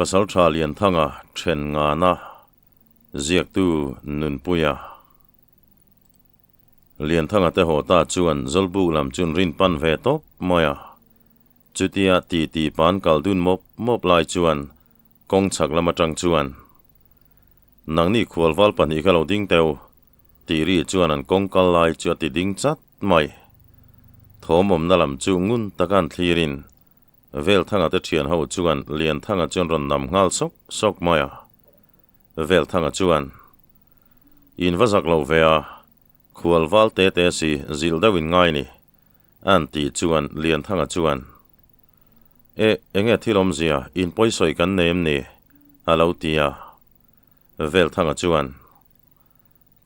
pasal tha lian thanga then nga na ziak tu nun puya lian thanga te ho ta chuan zolbu lam chun rin pan ve top moya chutia ti pan kaldun mop lai chuan kong chak lama tang chuan nang ni khwalwal pani ka lo ding teu ti ri chuan an kong kal lai chu ti ding chat mai thomom na lam chu ngun takan thlirin vel thanga te thian ho chuan lian thanga chuan ron nam ngal sok maya vel thanga chuan in vazak lo vea khwalwal te si zil dawin ngai ni an ti chuan lian thanga chuan enge thilom zia in poisoi kan nem ni alo tia vel thanga chuan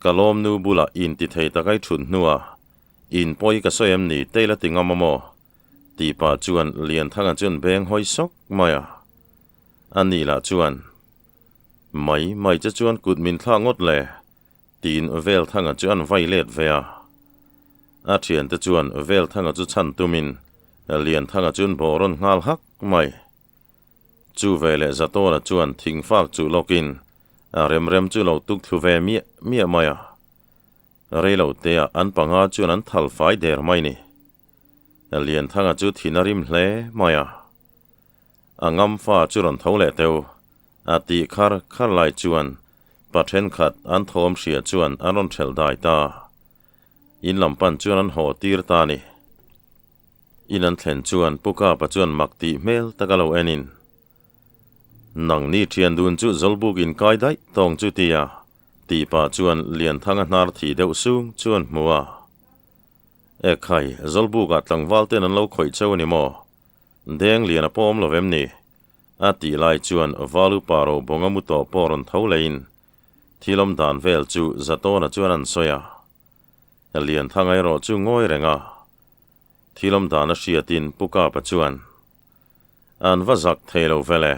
kalom nu bula in ti thei takai thun nuwa in poi ka soyam ni teila tingamamo ti pa chuan lian thanga chuan beng hoi sok maya ani la chuan mai cha chuan kut min thla ngot le tin vel thanga chuan violet vea a thian te chuan vel thanga chu chan tumin lian thanga chuan boron ngal hak mai chu vele zatora chuan thingfak chu lokin rem chu lo tuk thu ve mi maya reilo te an panga chuan an thal fai der mai ni lian thanga chu thinarim hle maya angam fa chu ron thole teu ati khar lai chuan pathen khat an thom hria chuan anon thel dai ta in lampan chuan an ho tir ta ni in an thlen chuan puka pa chuan makti mel takalo enin nang ni thian dun chu zolbuk in kai dai tong chu tia ti pa chuan lian thanga nar thi deuh sung chuan muwa khai zolbuk a tlangwal ten an lo khoi cheu ni mo deng lian a pom lovem ni ati lai chuan valu paro bongamu to poron tholein thilom dan vel chu zatona chuan an soya lian thangai ro chu ngoi renga thilom dan a hriatin puka pa chuan an vazak thelo vele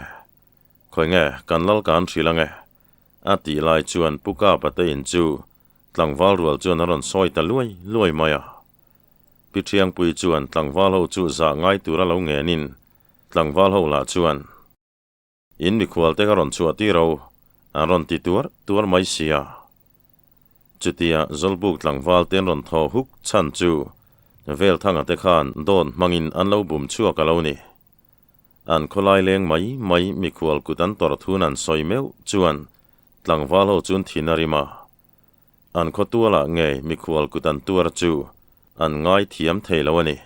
khoinge kanlal kan thrilange ati lai chuan puka pa te in chu tlangwal rual chuan aron soi ta luai maya pithiang pui chuan tlangwal ho chu za ngai tura lo ngenin tlangwal ho la chuan in mi khwal te karon chu ati ro aron ti tur mai sia chutia zolbuk tlangwal ten ron tho huk chan chu vel thanga te khan don mangin an lo bum chuak alo ni an kholai leng mai mi khwal kutan tor thun an soi meu chuan tlangwal ho chun thinarima an khotuala nge mi khwal kutan tur chu an ngai thiam theilo ani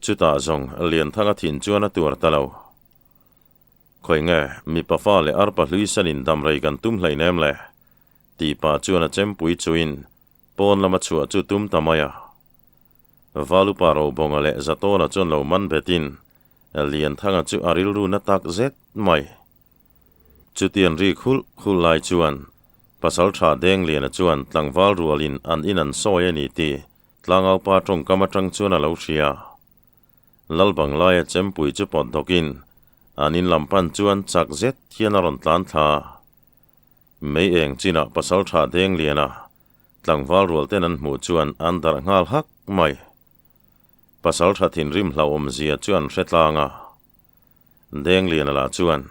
chuta zong lian thanga thin chuan a tur talo khoinge mi pafa le arpa hluisanin damrei kan tum hlei nem le ti pa chuan a chempui chuin pon lama chua chu tum tamaya valu paro bongale zatona chon lo man betin lian thanga chu aril ru na tak zet mai chutian ri khul lai chuan pasal tha deng lian chuan tlangwal rualin an inan soya ni ti tlangau pa tong kamatang chuan a lo hria lalbang lai chempui chu pot dokin anin lampan chuan chak zet hian aron tlan thla mei eng china pasal tha deng liana tlangwal rual ten an hmu chuan an dar ngal hak mai pasal tha thin rim hlawom zia chuan hretlanga deng liana la chuan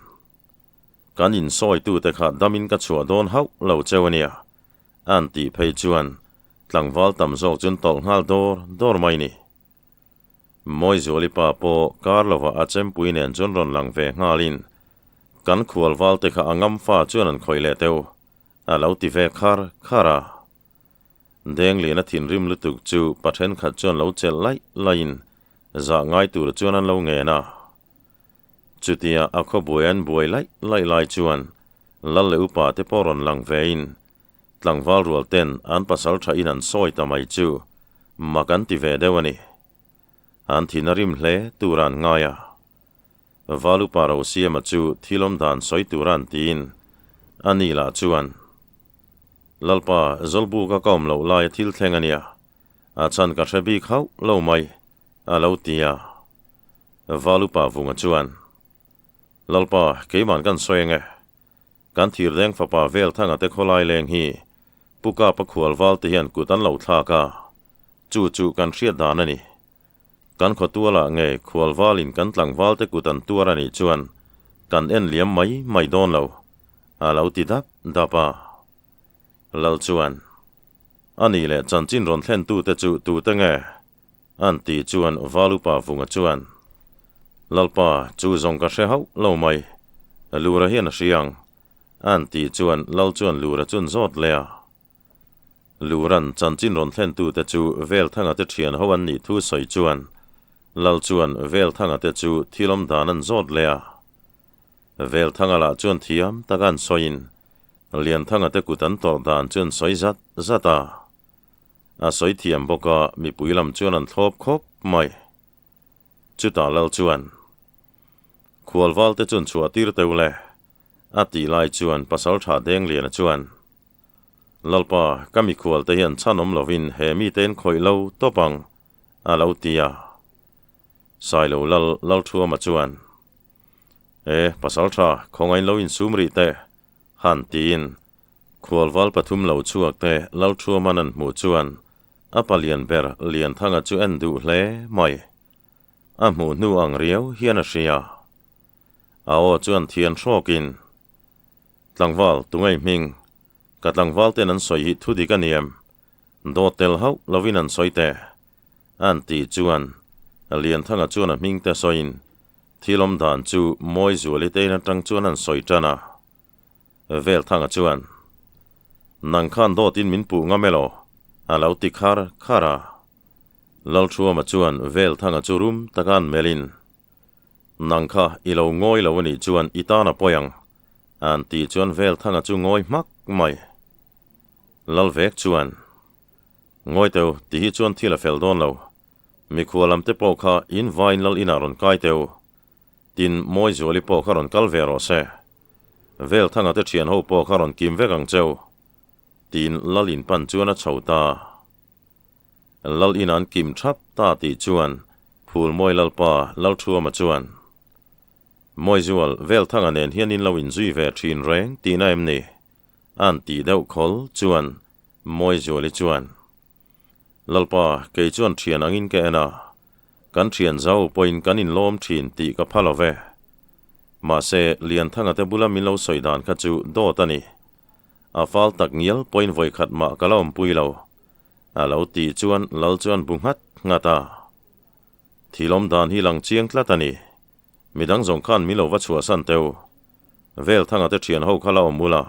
kan in soi tu te kha damin ka chua don hau lo chewania an ti phei chuan tlangwal tam zok chun tol ngal dor mai ni moi zoli pa po karlova achempui nen chon ron lang ve ngalin kan khwalwal te kha angam fa chuan an khoile teu alo ti ve khara deng liana thin rim lutuk chu pathen khat chuan lo chel lain za ngai tur chuan an lo nge na chutia akho buan buai lai chuan lal le upa te poron lang vein tlangwal rual ten an pasal tha in an soi ta mai chu makan ti ve dewani an thinarim hle turan ngaya valu paro siama chu thilom dan soi turan tin ani la chuan lalpa zolbu ka kom lo lai thil thlengania a chan ka threbi khau lo mai a lo tia valu pa vunga chuan lalpa keiman kan soenge kan thir deng fa pa vel thanga te kholai leng hi puka pa khwalwal te hian kutan lo thla ka chu kan hriat dan ani kan khotuala nge khwalwalin kan tlangwal te kutan tuarani chuan kan en liam mai don lo a lo ti dapa lal chuan ani le chanchin ron thlen tu te chu tu te nge an ti chuan valupa vunga chuan lalpa chu zong ka hre hau lo mai lura hian a hriang an ti chuan lal chuan lura chun zot lea luran chanchin ron thlen tu te chu vel thanga te thian ho an ni thu soi chuan lal chuan vel thanga te chu thilom dan an zot lea vel thanga la chuan thiam takan soin lian thanga te kutan tor dan chuan soi zata a soi thiam boka mi puilam chuan an thlop khop mai chuta lal chuan khualwal te chuan chua tir teule a ti lai chuan pasal tha deng lian a chuan lalpa kami khual te hian chanom lovin he mi ten khoi lo topang a lo tia sai lo lal thua ma chuan pasal tha khongai lo in sumri te han tin khualwal pathum lo chuak te lal thua manan mu chuan apalian ber lian thanga chu en du hle mai a mu nu ang riau hian a hria ao chuan thian throkin tlangwal tungai ming ka tlangwal ten an soi hi thudi ka niam do tel hau lovin an soite an ti chuan lian thanga chuan a ming te soin thilom dan chu moi zuali te na tang chuan an soi tana vel thanga chuan nang khan do tin min pu nga melo a lo ti khara lal thua ma chuan vel thanga chu rum takan melin nang kha ilo ngoi lo ni chuan itana poyang an ti chuan vel thanga chu ngoi mak mai lal vek chuan ngoi teu ti hi chuan thila fel don lo mi khualam te po kha in vain lal inaron kai teu tin moi zuali po kharon kalvero se vel thanga te thian ho po kharon kim vekang cheu tin lalin pan chuan a chhota lal inan kim thap ta ti chuan phul moi lalpa lal thua ma chuan moi zual vel thanga nen hian in lo in zui ve thin reng ti na em ni an ti deuh khol chuan moi zuali chuan lalpa ke chuan thian angin ke na kan thian zau poin kan in lom thin ti ka phalo ve ma se lian thanga te bula min lo soidan kha chu do tani a fal tak ngial poin voi khat ma kalom puilo a lo ti chuan lal chuan bunghat ngata thilom dan hi lang chiang tlatani midang zong khan milo wa chua san teu vel thanga te thian ho khala mula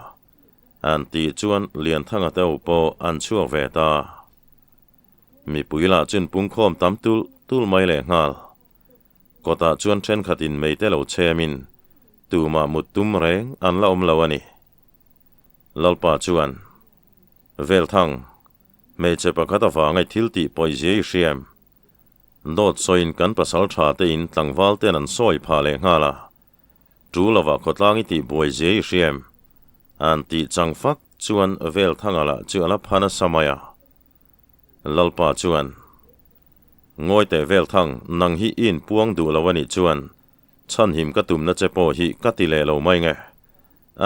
an ti chuan lian thanga teu po an chuak ve ta mi puila chun pung khom tam tul mai le ngal kota chuan then khatin meite lo chemin tuma mutum reng an la lo ani lalpa chuan vel thang me chepa khata wa ngai thilti poi je hriam dot soin kan pasal tha te in tlangwal ten an soi pha le ngala tulawa khotlangi ti boi je hriam an ti changfak chuan vel thangala chu ala phana samaya lalpa chuan ngoi te vel thang nang hi in puang du lawani chuan chan him ka tum na chepo hi ka ti le lo mai nge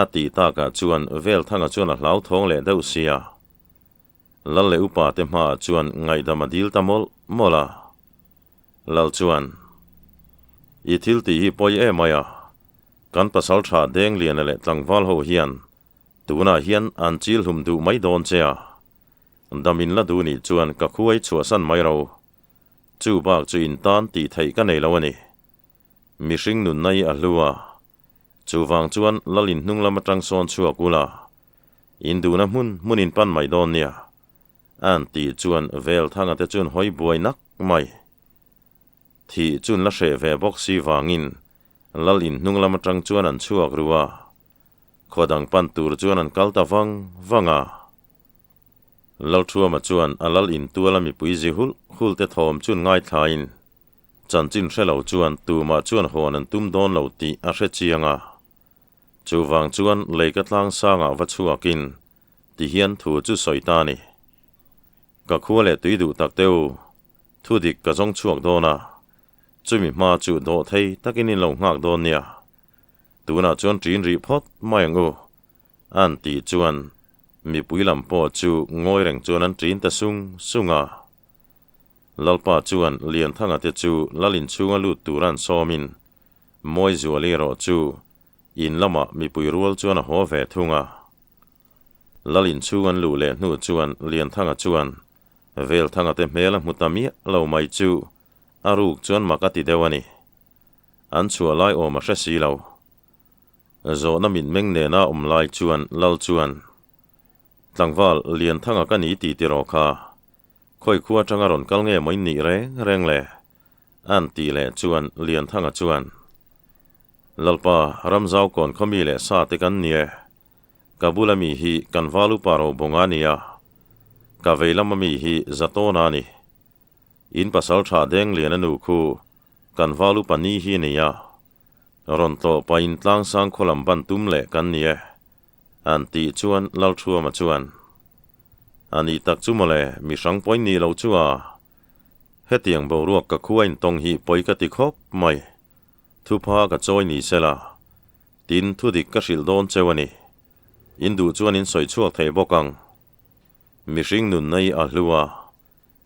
ati ta ka chuan vel thanga chuan a hlau thong le deuh sia lal le upa te ma chuan ngai da madil tamol mola lal chuan I thil ti hi poi maya kan pasal tha deng lian le tlangwal ho hian tuna hian an chil hum du mai don chea damin la du ni chuan ka khuai chua san mai ro chu bak chu in tan ti thei ka nei lo ani mi hring nun nai a hlua chu wang chuan lalin hnung lama tang son chua kula in du na munin pan mai don nia an ti chuan vel thanga te chuan hoi buai nak mai thi chun la hre ve bok si wangin lalin hnung lama tang chuan an chuak ruwa khodang pan tur chuan an kalta wanga lal thua ma chuan alal in tuala mi puizi hul te thom chun ngai thain chanchin hrelo chuan tuma chuan hon an tum don lo ti a hre chianga chu wang chuan leika tlang sanga wa chuakin ti hian thu chu soitani ka khuale tuidu takteu thu dik ka jong chuak dona chumi ma chu do thei takin in lo ngak don nia tuna chuan trin ri phot mai ngu an ti chuan mi puilam po chu ngoi reng chuan an trin ta sunga lalpa chuan lian thanga te chu lalin chunga lu turan somin moi zuali ro chu in lama mi pui rual chuan a haw ve thunga lalin chuan lu le hnu chuan lian thanga chuan vel thanga te hmel a hmutami lo mai chu aruk chuan makati dewani an chua lai o ma hre si lo zo na min meng ne na lai chuan lal chuan tlangwal lian thanga ka ni ti ro kha khoi khuwa tanga ron kal nge mai ni reng le an ti le chuan lian thanga chuan lalpa ramzau kon khomi le sa te kan nie kabulami hi kan valu paro bongania ka veilama mi hi zatona ni in pasal tha deng lian anu khu kan valu pani hi nia ron to pain tlang sang kholam ban tum le kan nie an ti chuan lal thua ma chuan ani tak chu mole mi sang point ni lo chuwa hetiang bo ruak ka khuain tong hi poi ka ti khop mai thu pha ka choi ni sela tin thu dik ka hril don chewani indu chuan in soi chuak thei bokang mi hring nun nei a hluwa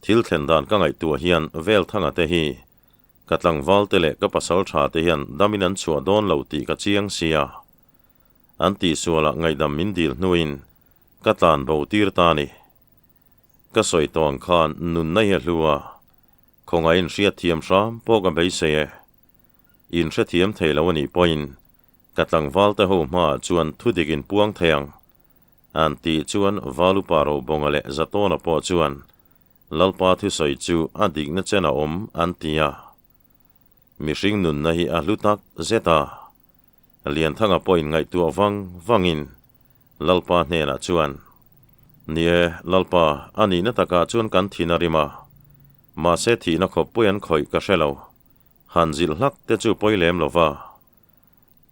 thil thlen dan ka ngai tu hian vel thanga te hi katlang wal te le ka pasal tha te hian daminan chua don lo ti ka chiang sia anti suala ngai dam min dil hnuin katlan bo tir ta ni ka soi tong khan nun nei a hluwa khonga in ria thiam ram po ka bei se in hre thiam thei lo ni point katlang wal te ho ma chuan thu dikin puang theyang anti chuan valu paro bongale zatona po chuan lalpa thu soi chu adik na chena om antia mi hring nun na hi a hlutak zeta lian thanga point ngai tu wangin lalpa hne na chuan nie lalpa ani na taka chuan kan thinarima ma se thi na khop puan khoi ka hrelo hanzil hlak te chu poilem lova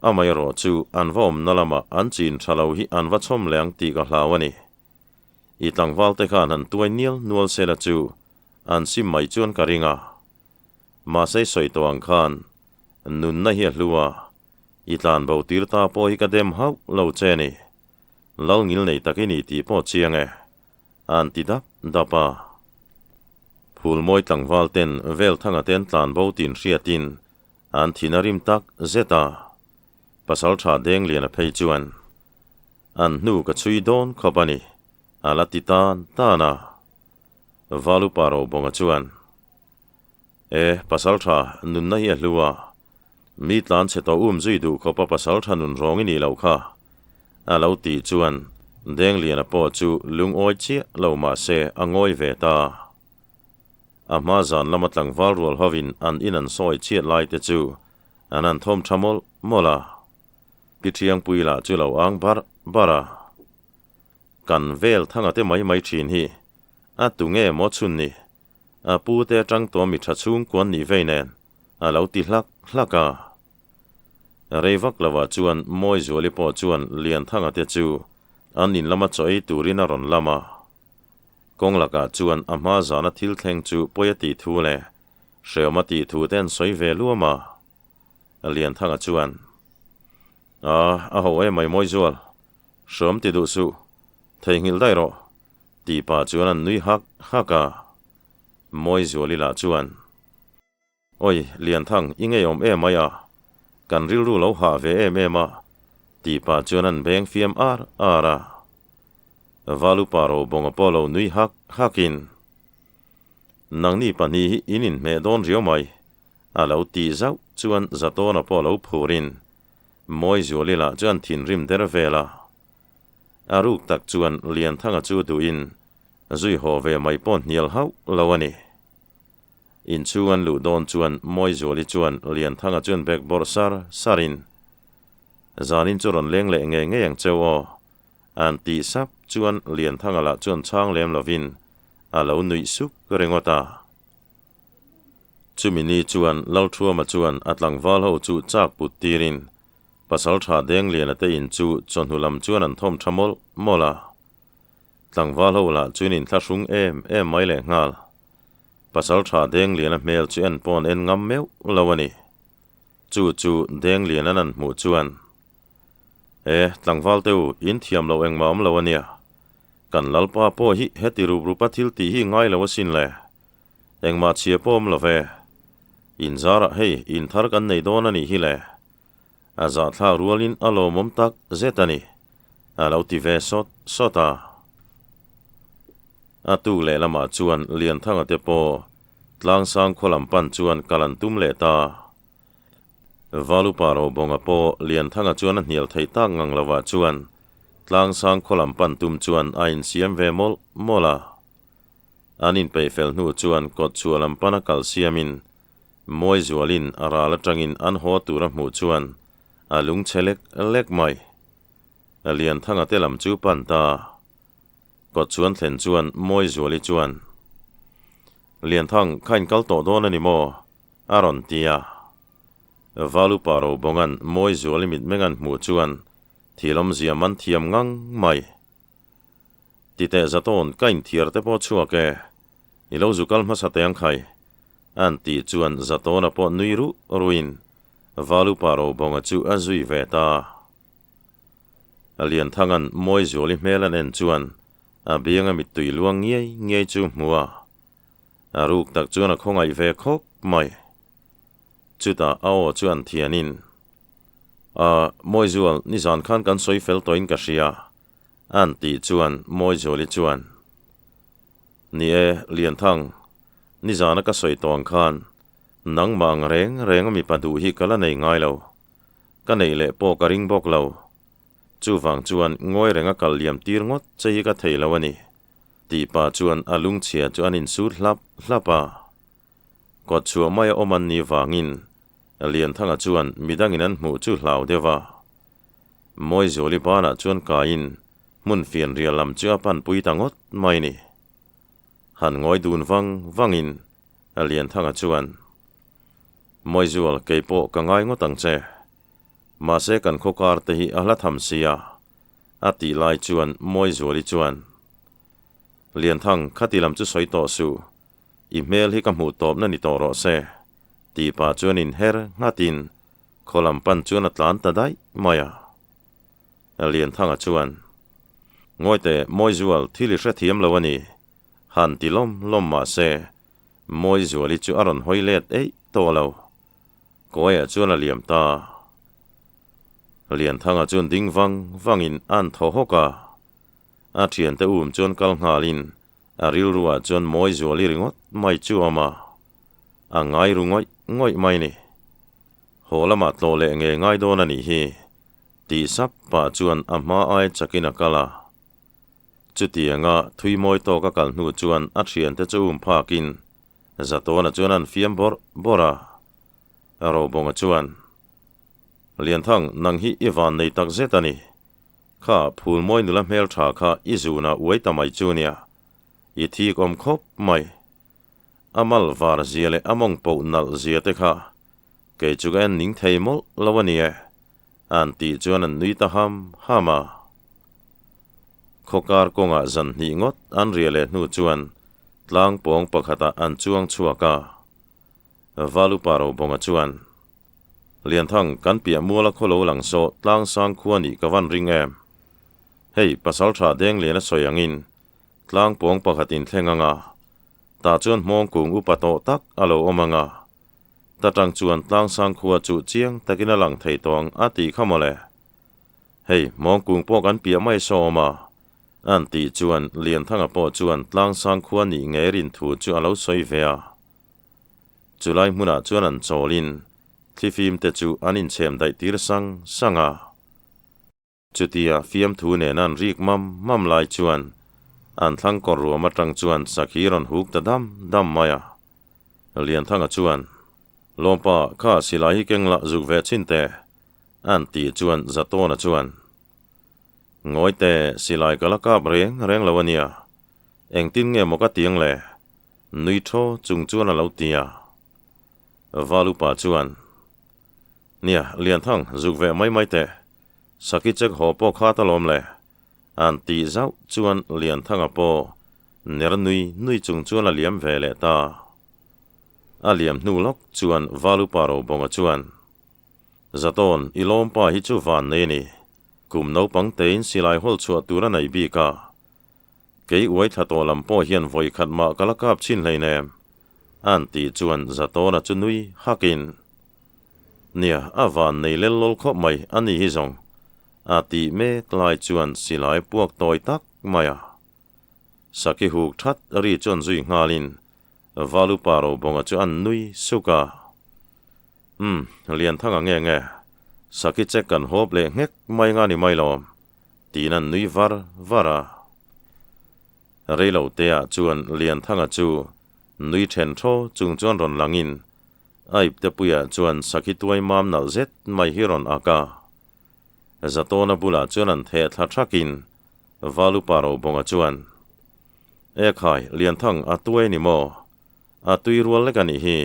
amai ro chu anvom nalama anchin thalo hi anwa chom leang ti ka hlawani i tlangwal te khan han tuai nial nual sela chu an sim mai chuan ka ringa ma sei soi to ang khan nun na hi hluwa i tlan bo tirta po hi ka dem hau lo cheni lal ngil nei takini ti po chiange an ti dapa phul moi tlangwal ten vel thanga ten tlan bo tin hriatin an thinarim tak zeta pasal tha deng lian a phei chuan an hnu ka chui don khopani ala titan tana valu paro bonga chuan pasal tha nun na hi hluwa mi tlan che to zui du khopa pasal tha nun rong ni lo kha alo ti chuan deng lian a po chu lung oi chi lo ma se angoi ve ta amazon lamatlang valrol hovin an inan soi chiat lai te chu anan thom thamol mola pitriang puila chu lo ang bara kan vel thanga te mai thin hi a tu nge mo chun ni a pu te tang to mi tha chung kon ni veinen a lo ti hlaka reivak lawa chuan moi zoli po chuan lian thanga te chu an in lama choi turina ron lama kong laka chuan amazon a thil thleng chu poyati thu le shreomati thu ten soi ve luama lian thanga chuan a ho mai moi zual shom ti du su thei ngil dai ro ti pa chuan an nui haka moi zoli la chuan oi lian thang inge om maya kan ril ru lo ha ve ma ti pa chuan an beng fiam ara valu paro bonga polo nui hakin nang ni pani inin me don rio mai alo ti zau chuan zatona polo phurin moi zoli la chuan thin rim der vela aruk tak chuan lian thanga chu tu in zui ho ve mai pon nial hau lawani in chuan lu don chuan moi zoli chuan lian thanga chuan bek bor sarin zanin churon leng le nge yang chewo an ti sap chuan lian thanga la chuan chang lem lovin alo nui suk rengota chumini chuan lau thua ma chuan atlang wal ho chu chak put tirin pasal tha deng lian ate in chu chonhulam chuan an thom thamol mola tlang wal ho la chuin in thlashung mai le ngal pasal tha deng lian a mel chu en pon en ngam meu lawani chu deng lian an mu chuan tlangwal teu in thiam lo engmam lawania kan lalpa po hi heti rupa thil ti hi ngai lo sin le engma chia pom lo ve in zara hei in thar kan nei don ani hi le za thla rualin alo mom tak zetani alo ti ve sota atu le lama chuan lian thanga te po tlang sang kholam pan chuan kalan tum le ta valu paro bonga po lian thanga chuan a hnial thei tak ngang lawa chuan tlang sang kholam pan tum chuan a in siam ve mola anin pe fel nu chuan kot chualam pana kal siamin moi zualin arala tangin an ho tura mu chuan alung chelek lek mai alian thanga telam chu pan ta kot chuan thlen chuan moi zuali chuan lian thang khain kal to don ani mo aron tia valu paro bongan moi zuali mit mengan mu chuan thilom ziaman thiam ngang mai tite zaton kain thiar te po chuake ilo zukal ma sateng khai anti chuan zatona po nuiru ruin valu paro bonga chu azui veta alian thangan moi zoli melan en chuan abianga mitui luang ngiai chu muwa aruk tak chuan a khongai ve khop mai chuta ao chuan thianin moi zual ni zan khan kan soi fel toin ka ria anti chuan moi zoli chuan ni e lian thang ni zana ka soi tong khan nang mang reng mi padu hi kala nei ngai lo ka nei le po ka ring bok lo chu wang chuan ngoi renga kal liam tir ngot chei ka thei lo ani ti pa chuan alung chia chuan in su hlapa ko chu mai oman ni wangin lian thanga chuan midangin an mu chu hlau dewa moi zoli bana chuan ka in mun fian rialam chu pan pui tangot mai ni han ngoi dun wangin alian thanga chuan moi zual keipo ka ngai ngotang che ma se kan khokar te hi ahla tham sia ati lai chuan moi zuali chuan lian thang khatilam chu soi to su email hi ka mu top na ni to ro se ti pa chuan in her ngatin kholam pan chuan atlan ta dai maya alian thanga chuan ngoite moi zual thili hre thiam lawani han tilom ma se moi zuali chu aron hoilet ei to lo koya chuan aliam ta lian thanga chuan ding wangin an tho hoka a thian te chuan kal ngalin aril ruwa chuan moi zuali ringot mai chu ama angai ngoi mai ni holama tlole nge ngai don ani hi ti sap pa chuan ama ai chakina kala chutianga thui moi to ka kal nu chuan a thian te chu phakin zatona chuan an fiam bora aro bonga chuan lian thang nang hi iwan nei tak zetani kha phul moi nula mel tha kha izuna uaita mai chunia i thi kom khop mai amal var ziale among po nal ziate kha ke chugan ning theimol lawania anti chuan an nui ta hama khokar konga zan ni ngot an riale nu chuan tlang pong pakhata an chuang chuaka valu paro bonga chuan lian thang kan pia mula kholo lang so tlang sang khuani kawan ring em hei pasal tha deng lena soyangin tlang pong pakhatin thlenganga ta chuan mong kung upato tak alo omanga tatang chuan tlang sang khuwa chu chiang takina lang thei tong ati khamole hei mong kung po kan pia mai so ma anti chuan lian thanga po chuan tlang sang khuani ngerin thu chu alo soi vea chulai muna chuan an cholin thifim te chu anin chem dai tir sanga chutia fiam thu ne nan rik mam lai chuan an thlang kor ru ma tang chuan sakhiron huk ta dam maya lian thanga chuan lompa kha silai hi kengla zuk ve chinte anti chuan zatona chuan ngoite silai kalaka reng lawania engtin nge moka tiang le nui tho chung chuan a lo tia valu pa chuan nia lian thang zuk ve mai te saki chek ho po kha ta lom le an ti zau chuan lian thanga po ner nui chung chuan a liam ve le ta a liam nu lok chuan valu paro bonga chuan zaton ilom pa hi chu van nei ni kum no pang tein silai hol chua tura nei bi ka kei uai thato lam po hian voi khat ma kalakap chin leinem an ti chuan zatona chu nui hakin nia avan nei lel kho mai ani hi zong ati me tlai chuan silai puak toi tak maya saki huk that ri chon zui ngalin valu paro bonga chu an nui suka lian thanga nge saki check kan hop le ngek mai nga ni mai lom tinan nui vara reilo te a chuan lian thanga chu nui then tho chung chuan ron langin aip te puya chuan saki tuai mam nal zet mai hiron aka zatona bula chuan an the thla thakin valu paro bonga chuan khai lian thang atuai ni mo atui rual le kani hi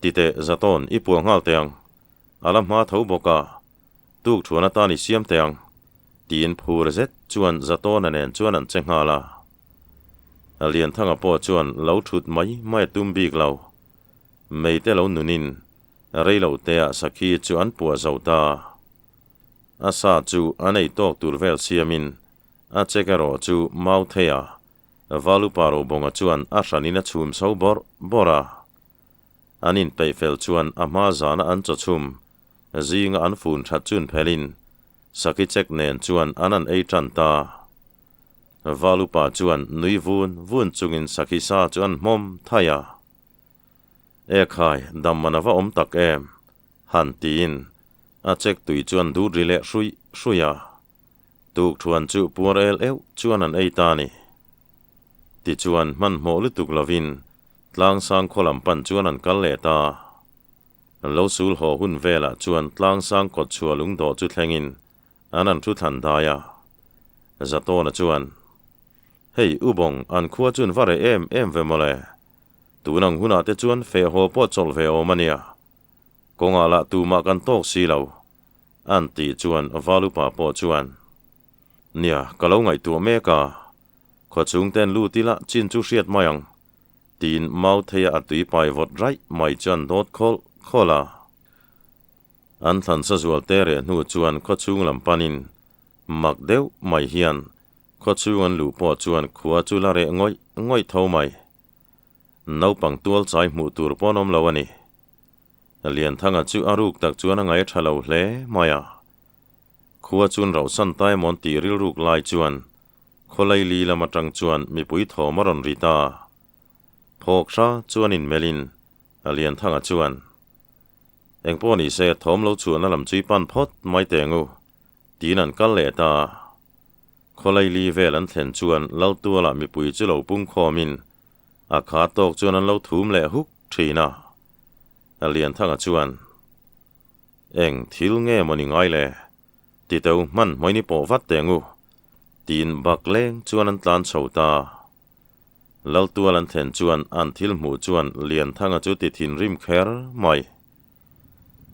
tite zaton ipuang hal teang alam ma tho boka tuk thuana ta ni siam teang tin phur zet chuan zaton anen chuan an chenghala alian thanga po chuan lo thut mai tum bik lo mei te lo nunin reilo te a sakhi chu an pu zauta asa chu anei tok turvel siamin a chekaro chu mau thea valu paro bonga chuan a hranina chhum so bora anin peifel chuan ama zana an chachum zinga an fun that chun phelin saki chek nen chuan anan ei tanta valu pa chuan nui vun chungin saki sa chuan mom thaya khai dammanawa om tak em han tin a chek tui chuan du rile hruya tuk thuan chu puar el chuan an ei ta ni ti chuan man mo lu tuk lovin tlang sang kholam pan chuan an kal le ta lo sul ho hun vela chuan tlang sang kot chua lung do chu thlengin anan thu than daya zato na chuan hei ubong an khuwa chun vare em ve mole tunang huna te chuan fe ho po chol ve o mania konga la tu ma kan tok si lo an ti chuan valu pa po chuan nia kalau ngai tu me ka kho chung ten lu ti la chin chu hriat mayang tin mau theya atui pai vot rai mai chan dot khola an than sa zual tere nu chuan kho chung lam panin mak deu mai hian kho chuan lu po chuan khuwa chu la re ngoi tho mai no pang tual chai mu tur ponom lawani lian thanga chu aruk tak chuan ngai thalo hle maya khuwa chun ro san tai mon ti ril ruk lai chuan kholai li lama tang chuan mi pui tho maron rita phok sha chuan in melin alian thanga chuan engpo ni se thom lo chuan alam chui pan phot mai tengu tinan kal le ta kholai li velan thlen chuan lo tu la mi pui chu lo pung khomin a kha tok chuan an lo thum le huk thina alian thanga chuan eng thil nge moni ngai le ti teu man moi ni po vat tengu tin bak leng chuan an tlan chhota lal tual an thlen chuan an thil mu chuan lian thanga chu ti thin rim kher mai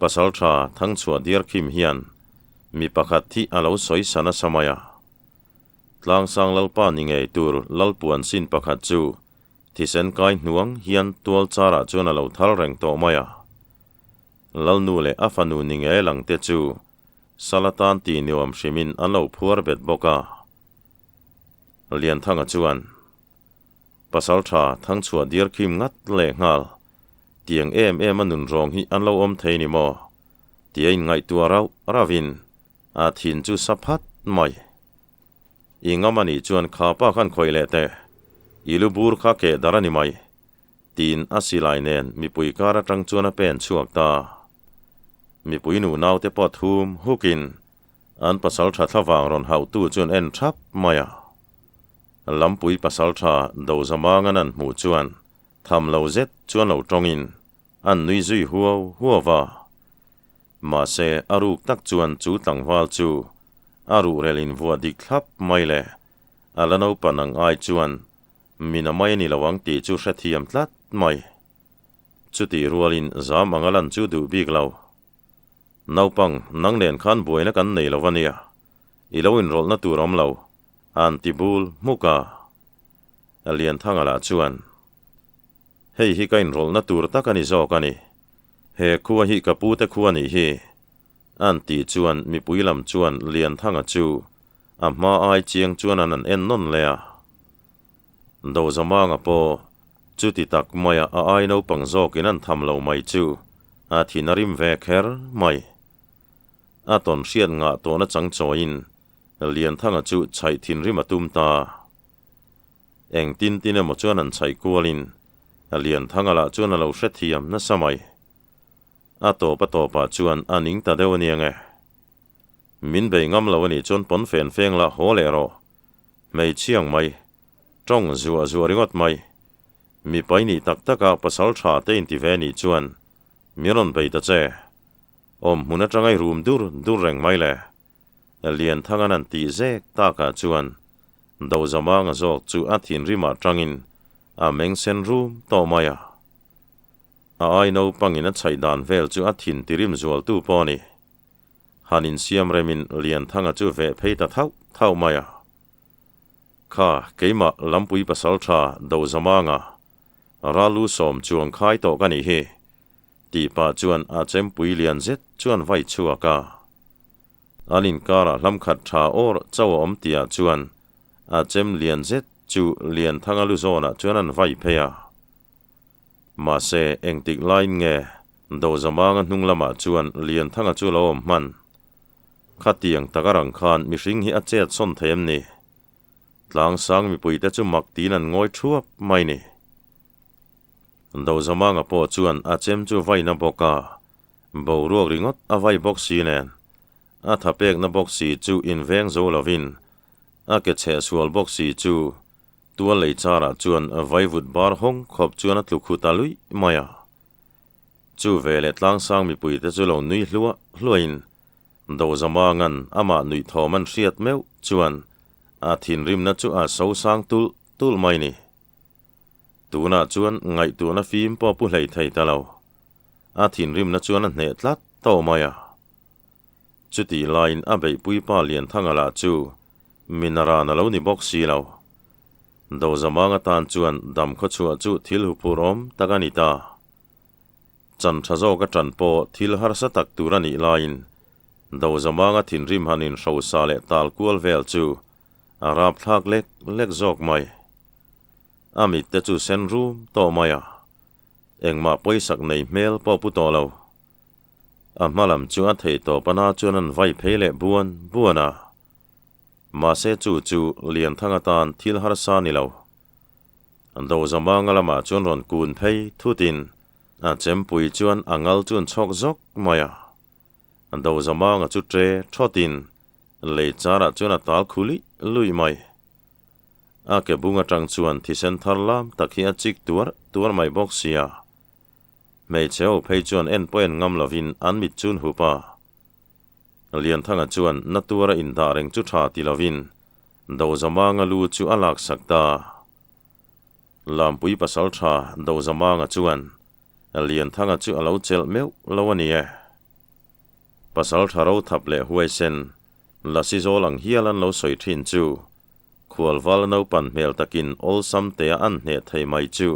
pasal tha thang chua dir khim hian mi pakhat thi alo soi sana samaya tlang sang lalpa ni ngei tur lalpuan sin pakhat chu thi sen kai nuang hian tual chara chuan alo thal reng to maya lalnu le afanu ni nge lang te chu salatan ti niwam hrimin an lo phuar bet boka lian thanga chuan pasal tha thang chua dir khim ngat le ngal tiang em anun rong hi an lo om thei ni mo tiain ngai tua ravin a thin chu saphat mai ingamani chuan kha pa khan khoi le te ilu bur kha ke darani mai tin asilai nen mi pui kara tang chuan a pen chuak ta mi pui nu nau te po thum hukin an pasal tha thlawang ron hau tu chuan en thap maya lampui pasal tha do zamangan an mu chuan tham lo zet chuan lo tongin an nui zui huwa ma se aruk tak chuan chu tlangwal chu aru relin vua dik thlap mai le alano panang ai chuan mina mai ni lawang ti chu hrethiam tlat mai chuti rualin zam angalan chu du bik lo naupang nang len khan buaina kan nei lawania iloin rol na turom lo antibul muka alian thangala chuan hei hi kain rol na tur takani zokani he khuwa hi kapute khuwa ni hi anti chuan mi puilam chuan lian thanga chu amma ai chiang chuan an en non lea do zamanga po chuti tak maya a ai no pang zokin an thamlo mai chu thi narim ve kher mai ton sian nga to na chang choin lian thanga chu chai thin rim atum ta eng tin mo chuan an chai kualin lian thanga la chuan lo hre thiam na samai to pa chuan aning ta deuh aniange min bei ngam lo ani chuan pon fen feng la hole ro mei chiang mai trong zuwa ringot mai mi pai ni tak taka pasal tha te in ti ve ni chuan miron bei ta che huna tangai room dur reng mai le lian thangan an ti zek ta ka chuan do zamang azok chu athin rima tangin meng sen room to maya ai no pangin a chai dan vel chu athin tirim zual tu poni hanin siam remin lian thanga chu ve pheita thau maya kha keima lampui pasal tha do zamanga ralu som chuang khai to kani he ti pa chuan chem pui lian zet chuan vai chua ka anin kara lam khat tha or chaw om tia chuan chem lian zet chu lian thanga lu zona chuan an vai pheya ma se engtik line nge do zamanga hnung lama chuan lian thanga chu lo man khatiang takarang khan mi hring hi achet son them ni tlang sang mi pui te chu mak tin an ngoi thuap mai ni do zamanga po chuan chem chu vai na boka bo ruak ringot vai boxi nen thapek na boxi chu in veng zo lovin ke che sual boxi chu tua lei chara chuan vai vut bar hong khop chuan a tlukhu ta lui maya chu vele tlang sang mi pui te chu lo nui hluain do zamangan ama nui thoman hriat meu chuan thin rim na chu so sang tul mai ni tuna chuan ngai tuna phim po pu hlei thei ta lo thin rim na chuan a hne tlat to maya chuti line bei pui pa lian thanga la chu minara na lo ni boxi lo do zamanga tan chuan dam kho chua chu thil hu purom takani ta chan thazo ka tran po thil har sa tak turani line do zamanga thin rim hanin ro sa le tal kual vel chu arab thak lek zok mai amit te chu sen room to maya engma poisak nei mel po pu to lo malam chu a thei to pana chuan an vai phele buana ma se chu lian thanga tan thil har sa ni lo do zamanga lama chuan ron kun phei thutin chem pui chuan angal chuan chok zok maya do zamanga chu tre thotin le chara chuan tal khuli lui mai ke bunga tang chuan thi sen tharlam takhia chik tuar mai boxia mei cheu phei chuan en poen ngam lovin an mit chun hupa lian thanga chuan natura in da reng chu tha ti lovin do zamanga lu chu alak sakta lampui pasal tha do zamanga chuan lian thanga chu alo chel meu lawani pasal tharo thaple huai sen lasi zolang hialan lo soi thin chu khualwal no pan mel takin ol sam te an hne thei mai chu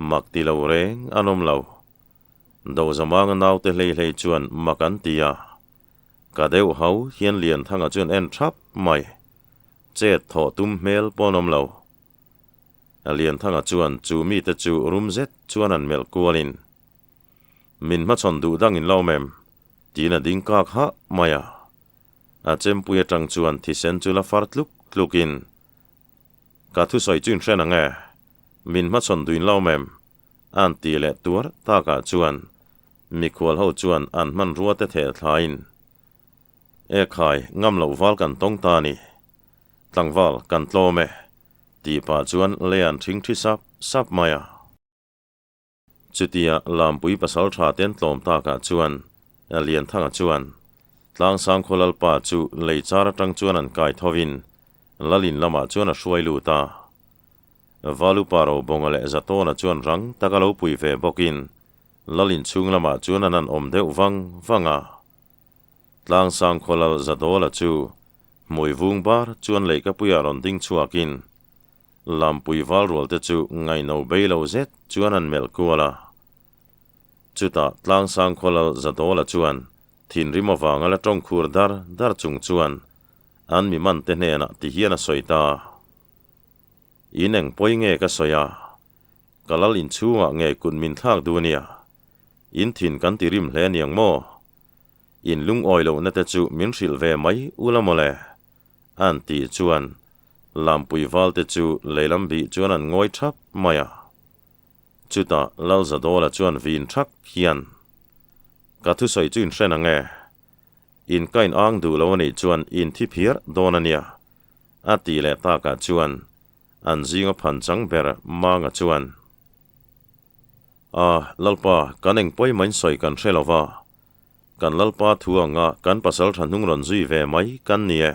makti lo reng anom lo do zamanga naw te hlei chuan makan tia ka deuh hau hian lian thanga chuan en thap mai chet tho tum mel ponom lo lian thanga chuan chu mi te chu rum zet chuan an mel kualin min ma chon du dang in lo mem tina ding ka kha maya chem puya tang chuan thi sen chu la far tlukin ka thu soi chun thren ange min ma chon duin lo mem an ti le tur ta ka chuan mi khwal ho chuan an man ruwa te the thlain khai ngam lo wal kan tong ta ni tlangwal kan tlo me ti pa chuan lean thing thi sap maya chutia lampui pasal tha ten tlom ta ka chuan lian thanga chuan tlang sang kholal pa chu leichara tang chuan an kai thovin lalin lama chuan a hruai lu ta valu paro bongale zatona chuan rang takalo pui ve bokin lalin chung lama chuan an om deuh wanga tlang sang kholal zadola chu mui vung bar chuan leika puya ron ding chuakin lampui val rol te chu ngai no beilo zet chuan an mel kuala chuta tlang sang kholal zadola chuan thin rimawanga la tong khur dar chung chuan an mi man te hna ti hiana soita ineng poi nge ka soya kalal in chuwa nge kun min thak dunia in thin kan tirim hle niang mo in lung oilo na te chu min hril ve mai ulamole an ti chuan lampui valte chu leilam bi chuan an ngoi thap maya chuta lalza dola chuan vin thak hian ka thu soi chuin hrena nge in kain ang du lo ni chuan in thi phir donania ati le ta ka chuan an zinga phan chang ber manga chuan lalpa kaneng poi main soi kan hrelova kan lalpa thuanga kan pasal thanung ron zui ve mai kan nie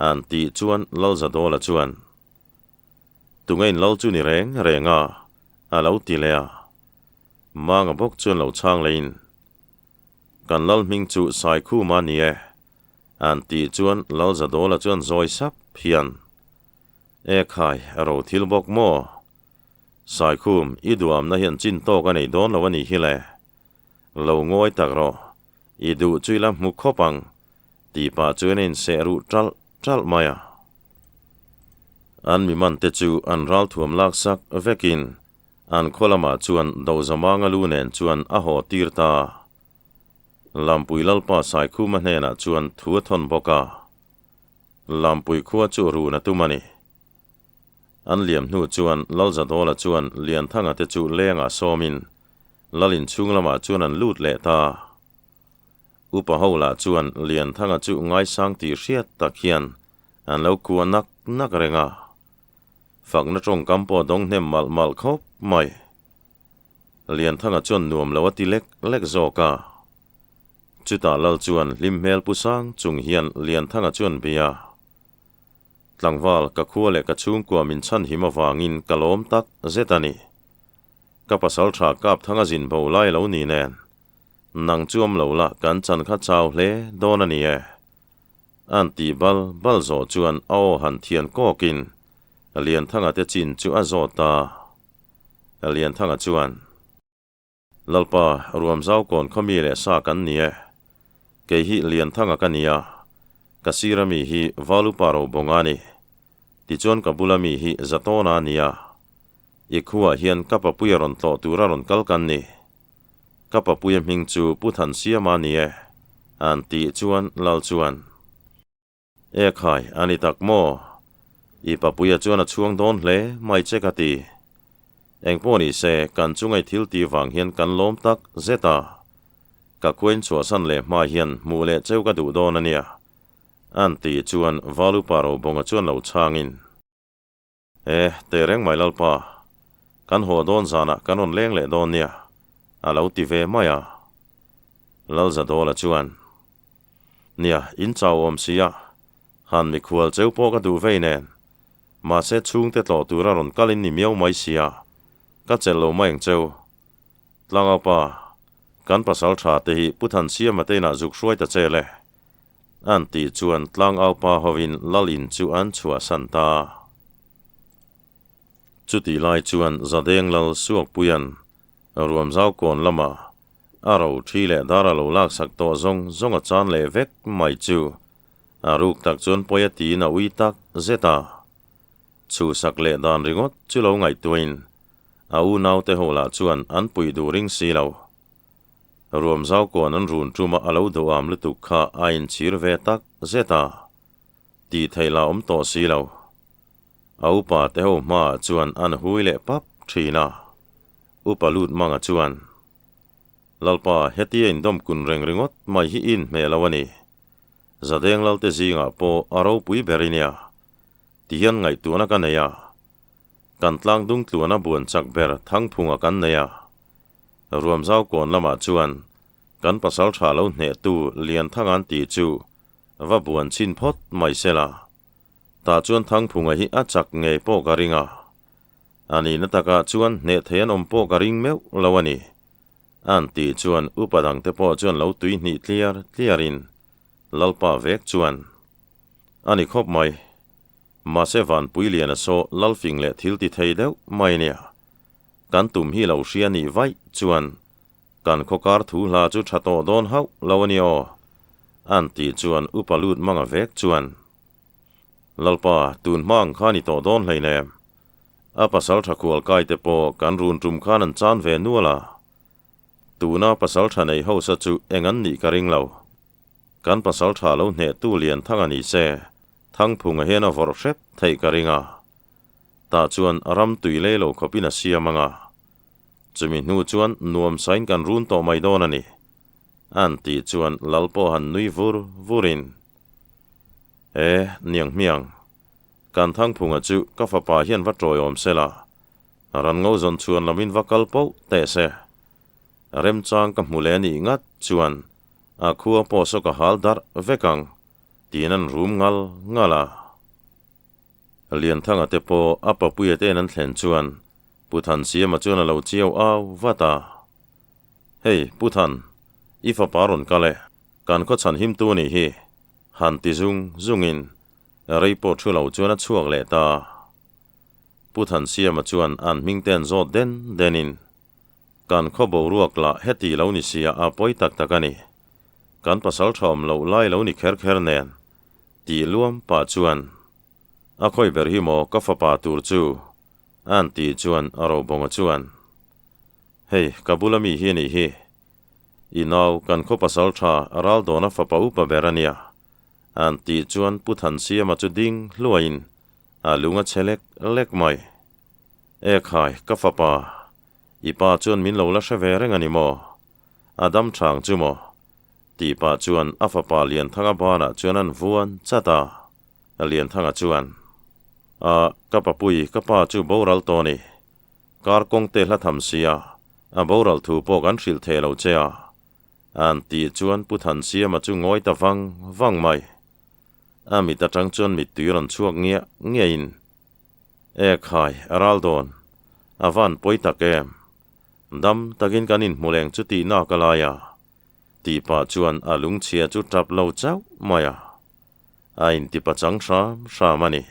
an ti chuan lalza dola chuan tungain lal chu ni reng renga alo ti lea manga bok chuan lo chang lein kan lal ming chu sai khu ma nie an ti chuan lalza dola chuan zoi sap hian khai aro thil bok mo sai khum iduam na hian chin to ka nei don lo ani hi le lo ngoi tak ro idu chuila mu khopang ti pa chuanin se ru tral maya an mi man te chu an ral thuam lak sak vekin an kholama chuan do zamanga lu nen chuan a ho tirta lampui lalpa sai khuma hena chuan thua thon boka lampui khuwa chu ru na tumani an liam hnu chuan lalza dola chuan lian thanga te chu lenga somin lalin chunglama chuan an lut le ta upa hola chuan lian thanga chu ngai sang ti hriat tak hian an lo kuwa nak renga phak na tong kampo dong hnem mal khop mai lian thanga chuan nuam lo ati lek zoka chuta lal chuan lim mel pusang chung hian lian thanga chuan bia tlangwal ka khua le ka chung kwa min chan hima wangin kalom tak zetani ka pasal tha kap thanga jin bo lai lo ni nen nang chuam lo la kan chan kha chaw hle don ani e an ti bal zo chuan ao han thian kokin lian thanga te chin chu a zo ta lian thanga chuan lalpa ruam zau kon khomi le sa kan ni e ke hi lian thanga kania kasirami hi valu paro bongani ti chuan kabulami hi zatona nia ikhua hian kapapuya ron tlo tura ron kalkan ni kapapuya ming chu puthan siama ni e an ti chuan lal chuan khai ani tak mo i papuya chuan a chuang don hle mai chekati engpo ni se kan chungai thil ti wang hian kan lom tak zeta ka kuen chua san le ma hian mu le cheu ka du don ania an ti chuan valu paro bonga chuan lo changin te reng mai lalpa kan ho don zana kan on leng le don nia alo ti ve maya lalza dola chuan nia in chaw om sia han mi khual cheu po ka du ve nen ma se chung te tlo tura ron kalin ni miau mai sia ka chelo mai cheu tlanga pa kan pasal tha te hi puthan sia ma te na zuk hruai ta chele an ti chuan tlang au pa hovin lalin chu an chua santa chuti lai chuan zadeng lal suak puyan ruam zau kon lama aro thi le dara lo lak sak to zong a chan le vek mai chu aruk tak chuan poyati na ui tak zeta chu sak le dan ringot chu lo ngai tuin au nau te hola chuan an pui du ring si lo ruam zau kon an run tuma alo do am lu tu kha ain chir ve tak zeta ti thaila om to si lo au pa te ho ma chuan an hui le pap thina upa lut manga chuan lalpa heti in dom kun ringot mai hi in me lawani zadeng lal te zinga po aro pui berinia tian ngai tu na kaneya kan tlang dung tluana buan chak ber thang phunga kan neya ruam zau kon lama chuan kan pasal tha lo hne tu lian thangan ti chu va buan chin phot mai sela ta chuan thang phunga hi a chak nge po garinga ani na taka chuan hne thean om po garing meu lawani an ti chuan upadang te po chuan lo tui hni tliarin lalpa vek chuan ani khop mai ma se van pui lian so lalfing le thil ti thei deuh mai nia kan tum hi lo hria ni vai chuan kan khokar thu hla chu thato don hau lawani o an ti chuan upalut manga vek chuan lalpa tun mang khani to don hleine a pasal thakual kai te po kan run tum khan an chan ve nuala tu na pasal tha nei ho sa chu engan ni ka ring lo kan pasal tha lo ne tu lian thang ani se thang phung he na vor shet thei ka ringa ta chuan aram tui le lo khopina siamanga chumi nu chuan nuam sain kan run to mai don ani an ti chuan lalpo han nui vurin niang miang kan thang phunga chu ka fa pa hian va troi om sela ran ngau zon chuan lamin vakal po te se rem chang ka mule ni ngat chuan a khua po so ka hal dar vekang tinan room ngala lian thanga te po apa puya te nan thlen chuan puthan siama chuan lo chiao aw vata hei puthan ifa paron kale kan ko chan him tu ni hi han ti zungin rei po thulo chuan a chuak le ta puthan siama chuan an mingten zo denin kan kho bo ruak la heti lo ni sia a poi tak takani kan pasal thom lo lai lo ni kher nen ti luam pa chuan a khoi ber hi mo ka fa pa tur chu an ti chuan aro bonga chuan hei kabulami hi ni hi inaw kan kho pasal tha aral dona fa pa upa berania an ti chuan puthan siama chu ding hluain a lunga chelek lek mai khai ka fa pa ipa chuan min lo la hre ve reng ani mo adam thang chu mo ti pa chuan a fa pa lian thanga bana chuan an vuan chata lian thanga chuan ka papui ka pa chu boral to ni kar kong te hla tham sia a boral thu po kan hril the lo chea an ti chuan puthan siama chu ngoi ta wang mai mi ta tang chuan mi tuiron chuak ngia in khai araldon avan poi takem dam takin kanin muleng chu ti na kalaya ti pa chuan alung chia chu trap lo chau maya in ti pa chang sha mani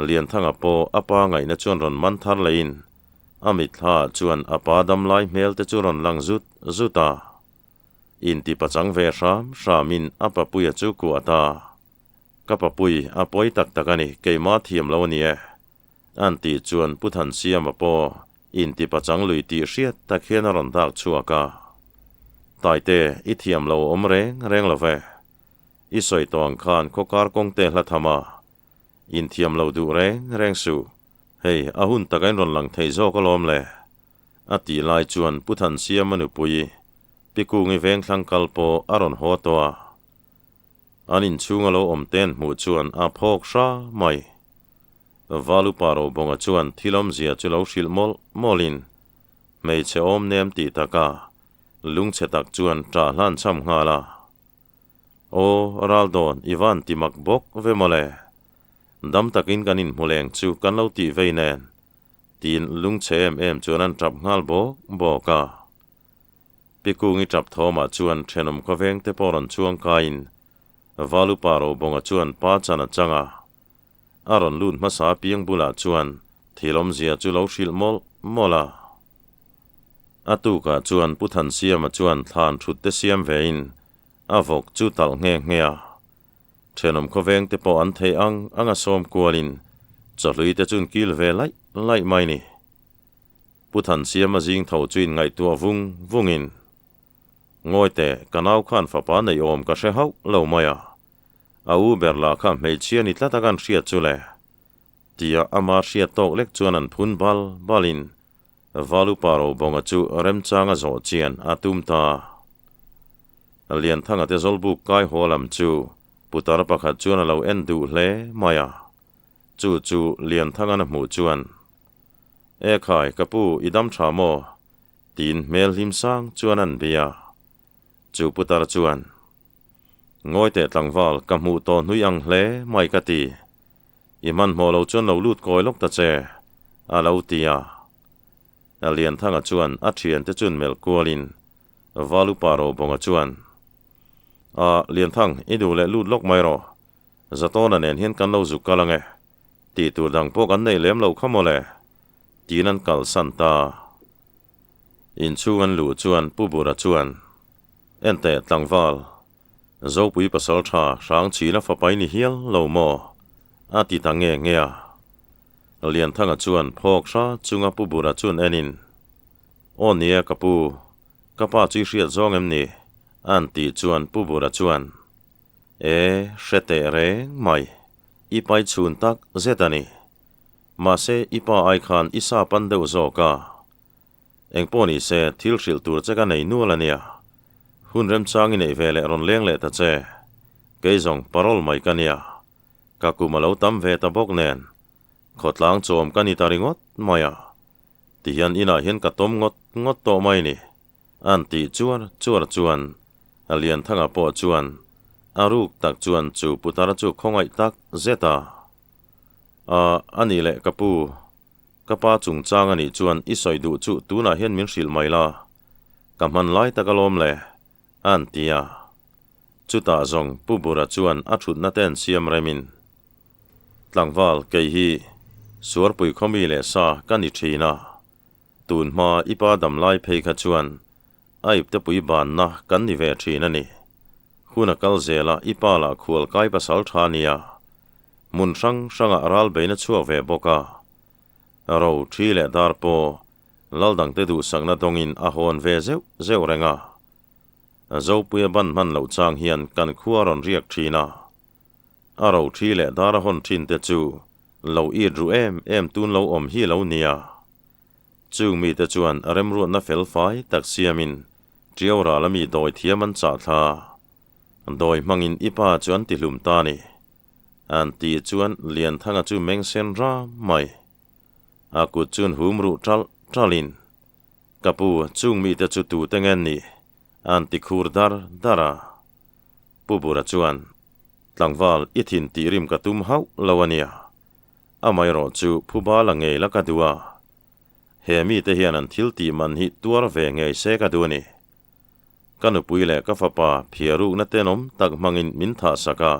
lian thanga po apa ngai na chuan ron man thar lein amit tha chuan apa dam lai mel te chu ron lang zuta in ti pa chang ve sha min apa puya chu ku ata ka pa pui apoi tak takani keima thiam lo ni an ti chuan puthan siam po in ti pa chang lui ti hriat ta khian ron dak chuaka taite i thiam lo om reng lo ve i soi tong khan khokar kong te hla thama in thiam lo du reng su hei ahun takai ron lang thei zo ko lom le ati lai chuan puthan siam manu pui piku ngi veng thlang kalpo aron ho toa anin chunga lo om ten mu chuan a phok sha mai valu paro bonga chuan thilom zia chu lo hril molin mei che om nem ti taka lung che tak chuan tra hlan cham ngala raldon ivan timak bok ve mole dam takin kanin muleng chu kan lo ti veinen tin lung che em chuan an trap ngal boka piku ngi trap thoma chuan thenom ko veng te poron chuang kain valu paro bonga chuan pa chana changa aron lun masa piang bula chuan thilom zia chu lo hril mola atuka chuan puthan siama chuan thlan thut te siam vein avok chu tal ngea thenom ko veng te po an thei anga som kualin chalui te chun kil ve lai mai ni puthan siama jing tho chuin ngai tua vungin ngoi te kanau khan fa pa nei om ka hre hau lo maya au berla kha mei chian ni tlata kan hriat chule tia ama hriat tok lek chuan an phun balin valu paro bonga chu rem changa zo chian atum ta lian thanga te zolbu kai holam chu putar pakhat chuan lo endu hle maya chu lian thanga na mu chuan khai kapu idam thamo tin mel him sang chuan an bia chu putar chuan ngoi te tlangwal ka mu to hnui ang hle mai ka ti iman mo lo chuan lo lut koi lok ta che a lo tia lian thanga chuan a thian te chun mel kualin valu paro bonga chuan lian thang idu le lut lok mai ro zatona nen hian kan lo zu kalange ti tur dang po kan nei lem lo khamole tinan kal santa in chuan lu chuan pubura chuan ente tlangwal zo pui pasal tha rang chi la fa pai ni hial lo mo ati ta ngea lian thanga chuan phok sha chunga pubura chuan enin onia kapu ka pa chui hriat zawng em ni an ti chuan pu bura chuan hre reng mai ipai chhun tak zetani ma se ipa ai khan isa pan deuh zawka engpo ni se thil hril tur cheka nei nual ania hun rem changi nei vele ron leng le ta che keizong parol mai kania ka kumalo tam ve ta bok nen khotlang chom kani taringot maya tihian ina hian ka tom ngot to mai ni an ti chuan alian thanga po chuan aruk tak chuan chu putara chu khongai tak zeta ani le kapu kapa chung chang ani chuan isoi du chu tuna hian min hril mai la kamhan lai takalom le an tia chuta zong pubura chuan a thut na ten siam remin tlangwal kei hi suar pui khomi le sa kani thina tun ma ipa dam lai phei kha chuan aip te pui ban na kan ni ve thina ni huna kal zela ipa la khual kai pasal thania mun sang aral beina chuak ve boka ro thi le dar po laldang te du sangna dongin a hon ve zeu renga zo puya ban man lo chang hian kan khuaron riak thina aro thi le dar hon thin te chu lo I ru em tun lo om hi lo nia chung mi te chuan rem ru na fel fai tak siamin triora lami doi thiaman cha tha doi mangin ipa chuan ti hlum ta ni an ti chuan lian thanga chu meng sen ra mai aku chun humru tralin kapu chung mi te chu tu tengen ni an ti khur dara pubura chuan tlangwal ithin ti rim ka tum hau lawania amai ro chu phuba la ngei la ka duwa he mi te hian an thil ti man hi tuar ve ngei se ka duani kanu puile ka fapa phiaru na tenom tak mangin min tha saka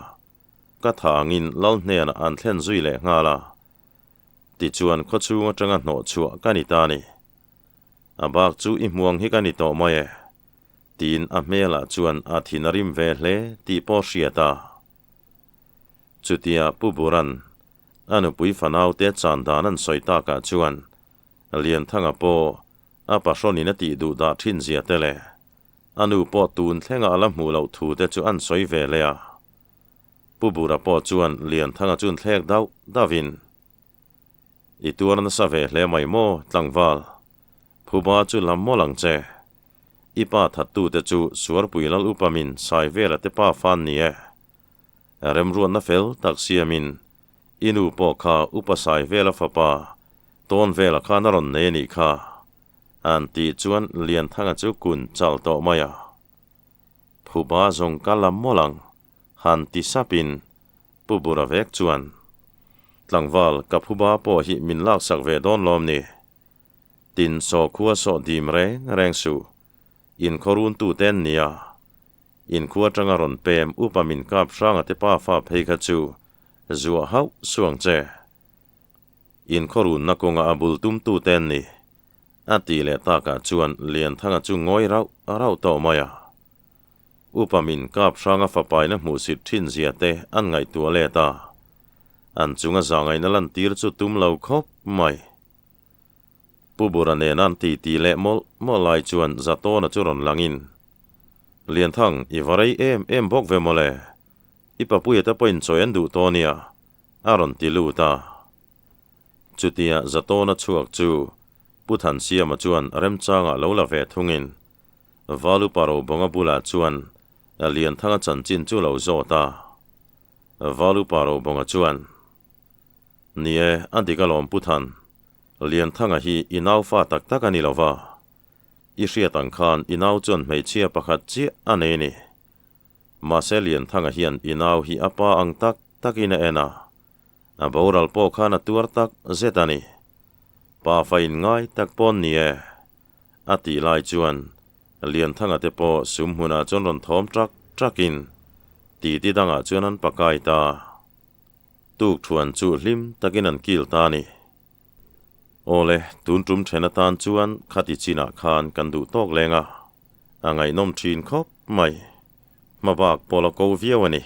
ka thangin lal hnen an thlen zui le ngala ti chuan kho chu atanga hno chua kani ta ni abak chu I muang hi kani to mai tin a mela chuan a thinarim ve hle ti po hriata chutia puburan anu pui fanau te chandanan soita ka chuan lian thanga po a pasoni na ti du da thin zia tele anu po tun thlenga ala mu lo thu te chu an soi ve le a pubura po chuan lian thanga chun thlek dau davin I tur na sa ve hle mai mo tlangwal phuba chu lam mo lang che ipa thattu te chu suar puilal upamin sai vela te pa fan ni rem ruan na fel tak siamin inu po kha upasai vela fapa ton vela kha naron ne ni kha an ti chuan lian thanga chu kun chal to maya phuba zong kalam molang han ti sapin pubura vek chuan tlangwal ka phuba po hi min lak sak ve don lom ni tin so khua so dim reng su in khorun tu ten nia in khua tanga ron pem upamin kap franga te pa fa phei kha chu zuwa hau suang che in khorun na konga abul tum tu ten ni ati le ta ka chuan lian thanga chu ngoi rau to maya upamin kap franga fa pai na mu sit thin zia te an ngai tu le ta an chunga zangai na lan tir chu tum lo khop mai pubura ne nan ti le mo lai chuan zato na churon langin lian thang I varei em bok ve mole ipa puya ta poin choyan du to nia aron ti lu ta chutia zato na chuak chu puthan siama chuan rem changa lo la ve thungin valu paro bonga bula chuan lian thanga chanchin chu lo zo ta valu paro bonga chuan nie antikalom puthan lian thanga hi inau fa tak takani lova I hriatang khan inau chon hmeichhia pakhat chi ane ni ma se lian thanga hian inau hi apa ang takina ena a boral po khana tuar tak zetani pa fain ngai tak pon ni ati lai chuan lian thanga te po sum huna chon ron thom trakin ti danga chuan an pakai ta tuk thuan chu hlim takin an kil ta ni ole tun tum thena tan chuan khati china khan kan du tok lenga angai nom thin khop mai mabak polo ko viawani